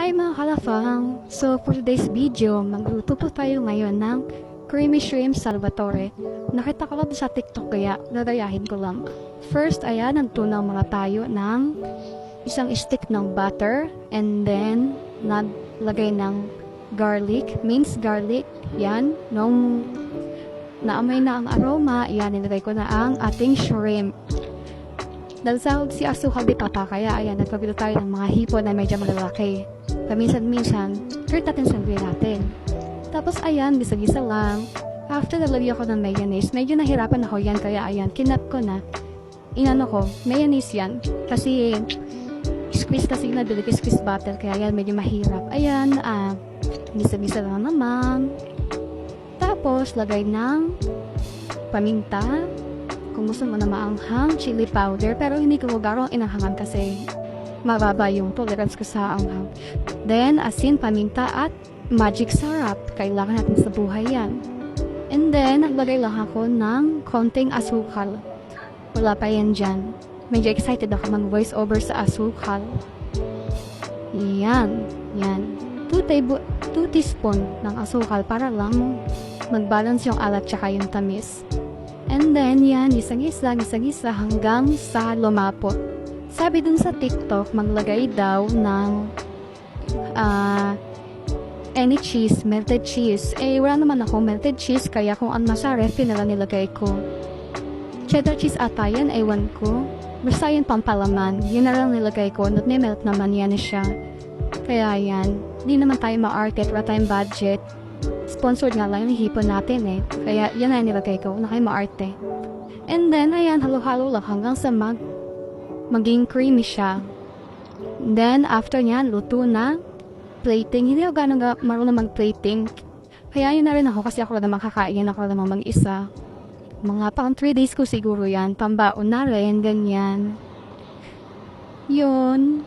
Hi mga kalafang! So for today's video, magluto po tayo ngayon ng creamy shrimp salvatore. Nakita ko lang sa TikTok kaya narayahin ko lang. First, ayan, nagtunaw muna tayo ng isang stick ng butter and then naglagay ng garlic, minced garlic. Yan, nung naamoy na ang aroma, yan, nilagay ko na ang ating shrimp. Dahil sa si asukal di pata, kaya ayan, nagpabilo tayo ng mga hipon na medyo malalaki. Paminsan-minsan, hurt natin sa grill natin. Tapos ayan, gisa-gisa lang. After nalagyan ko ng mayonnaise, medyo nahirapan ako yan, kaya ayan, kinap ko na. Inano ko, mayonnaise yan. Kasi, squeeze kasi nabili ko squeeze butter, kaya ayan, medyo mahirap. Ayan, gisa-gisa lang naman. Tapos, lagay ng paminta. Kung gusto mo na maanghang, chili powder, pero hindi ko garong inanghangan kasi mababa yung tolerance ko sa anghang. Then, asin, paminta, at magic syrup. Kailangan natin sa buhay yan. And then, naglagay lang ako ng konting asukal. Wala pa yan dyan. Medyo excited ako mag-voice over sa asukal. Yan. Yan. 2 teaspoon ng asukal para lang mag-balance yung alat tsaka yung tamis. And then, yan, isang-isa hanggang sa lumapot. Sabi dun sa TikTok, maglagay daw ng any cheese, melted cheese. Eh, wala naman ako melted cheese, kaya kung ano sa ref, na nilagay ko. Cheddar cheese ata yan, ewan ko. Basta yun pampalaman. Yun na lang nilagay ko, not melt naman yan siya. Kaya yan, di naman tayo ma-arte, wala tayong budget. Sponsored nga lang yung hipon natin eh. Kaya yan na nilagay ko, na kayo maarte. And then, ayan, halo-halo lang hanggang sa maging creamy siya. And then, after nyan, luto na. Plating. Hindi ako gano'ng marunong mag-plating. Kaya yun na rin ako kasi ako na makakain. Ako na mag-isa. Mga pang 3 days ko siguro yan. Pambaon na rin, ganyan. Yun.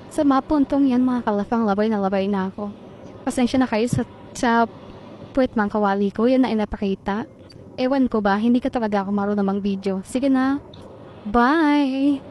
Sa mga puntong yan, mga kalafang, labay na ako. Pasensya na kayo sa puwet mang kawali ko. Yan na inapakita. Ewan ko ba, hindi ka talaga ako marunong mag-video. Sige na. Bye!